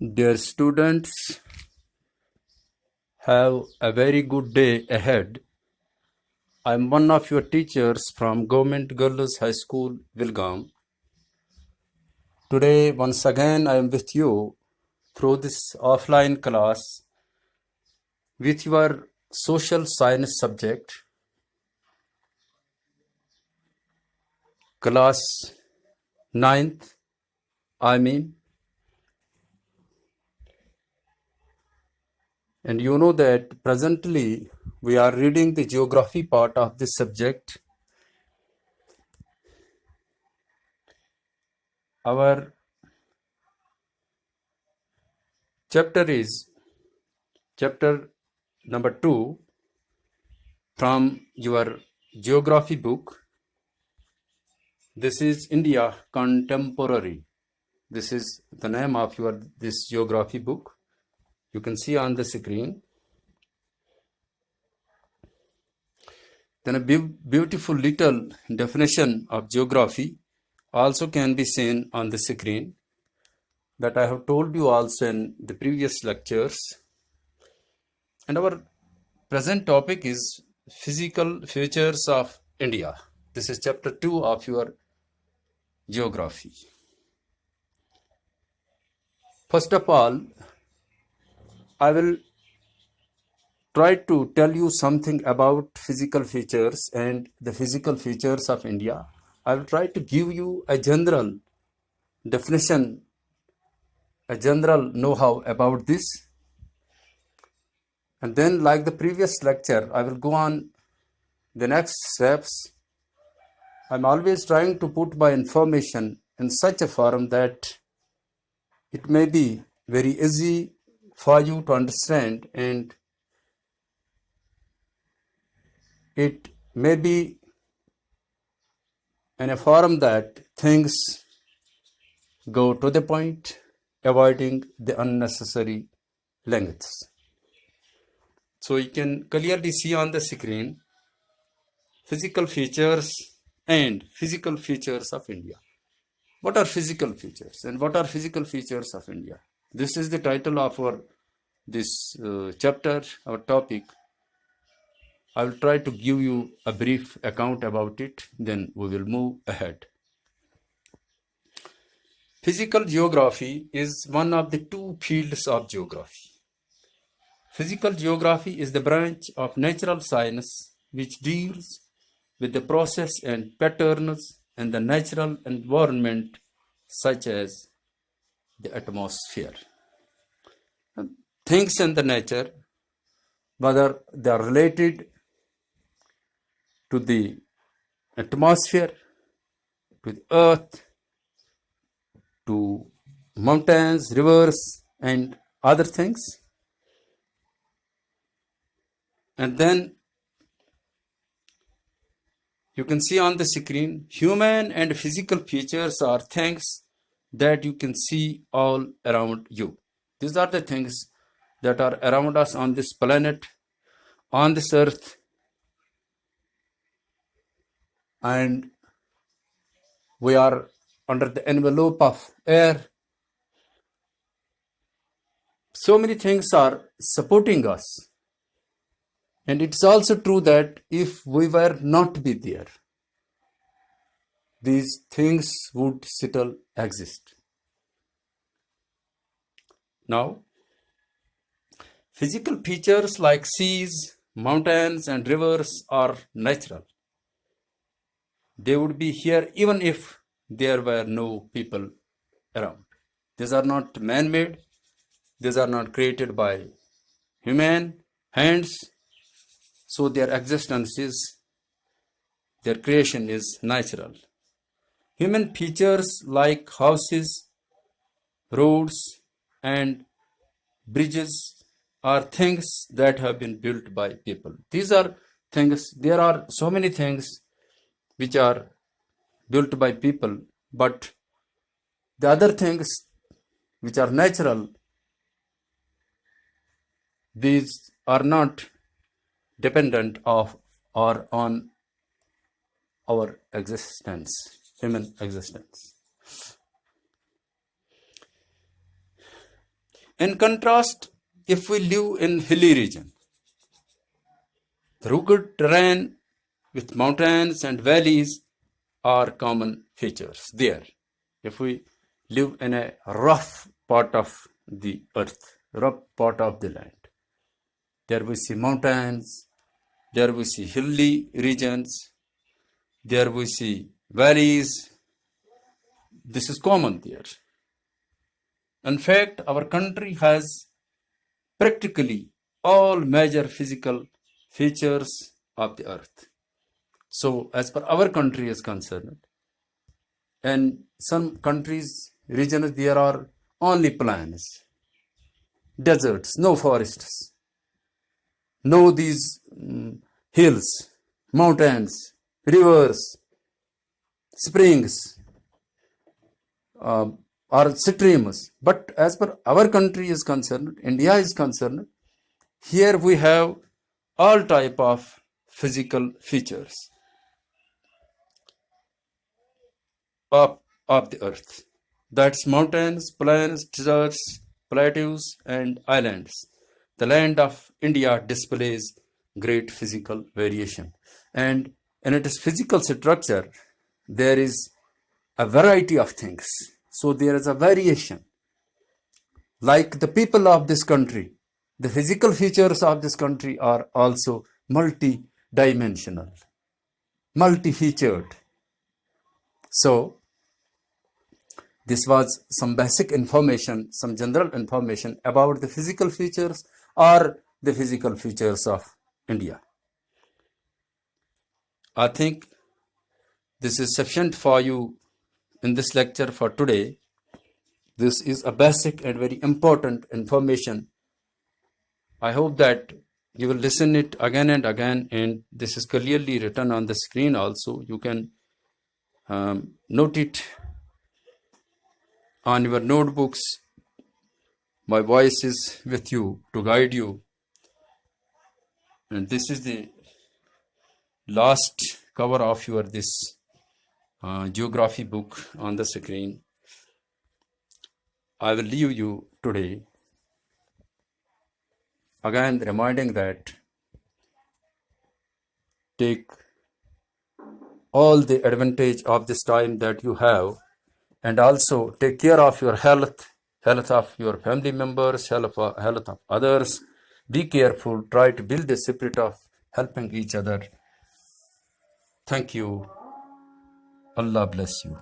Dear students, have a very good day ahead. I'm one of your teachers from Government Girls High School, Wilgam. Today, once again, I am with you through this offline class with your social science subject, class 9th, and you know that presently we are reading the geography part of this subject. Our chapter is chapter number 2 from your geography book. This is India Contemporary. This is the name of this geography book. You can see on the screen. Then a beautiful little definition of geography also can be seen on the screen that I have told you also in the previous lectures. And our present topic is physical features of India. This is chapter 2 of your geography. First of all, I will try to tell you something about physical features and the physical features of India. I will try to give you a general definition, a general know-how about this. And then, like the previous lecture, I will go on the next steps. I'm always trying to put my information in such a form that it may be very easy for you to understand, and it may be in a form that things go to the point, avoiding the unnecessary lengths. So you can clearly see on the screen physical features and physical features of India. What are physical features and what are physical features of India? This is the title of this chapter, our topic. I will try to give you a brief account about it, then we will move ahead. Physical geography is one of the two fields of geography. Physical geography is the branch of natural science which deals with the process and patterns in the natural environment such as the atmosphere. Things in the nature, whether they are related to the atmosphere, to the earth, to mountains, rivers, and other things. And then you can see on the screen, human and physical features are things that you can see all around you. These are the things that are around us on this planet, on this earth, and we are under the envelope of air. So many things are supporting us. And it's also true that if we were not be there, these things would still exist. Now, physical features like seas, mountains, and rivers are natural. They would be here even if there were no people around. These are not man-made. These are not created by human hands. So their existence is, their creation is natural. Human features like houses, roads, and bridges are things that have been built by people. These are things, there are so many things which are built by people, but the other things which are natural, these are not dependent of or on our existence, human existence. In contrast, if we live in hilly region, the rugged terrain with mountains and valleys are common features there. If we live in a rough part of the earth, rough part of the land, there we see mountains, there we see hilly regions, there we see valleys. This is common there. In fact, our country has practically all major physical features of the earth. So, as per our country is concerned, in some countries, regions, there are only plains, deserts, no forests, no these hills, mountains, rivers, springs, or streams. But as per our country is concerned, India is concerned, here we have all type of physical features of the earth. That's mountains, plains, deserts, plateaus, and islands. The land of India displays great physical variation. And in its physical structure, there is a variety of things. So there is a variation. Like the people of this country, the physical features of this country are also multi-dimensional, multi-featured. So this was some basic information, some general information about the physical features or the physical features of India. I think this is sufficient for you in this lecture for today. This is a basic and very important information. I hope that you will listen it again and again, and this is clearly written on the screen also. You can note it on your notebooks. My voice is with you to guide you. And this is the last cover of your this geography book on the screen. I will leave you today again reminding that take all the advantage of this time that you have, and also take care of your health, health of your family members, health of others. Be careful, try to build the spirit of helping each other. Thank you. Allah bless you.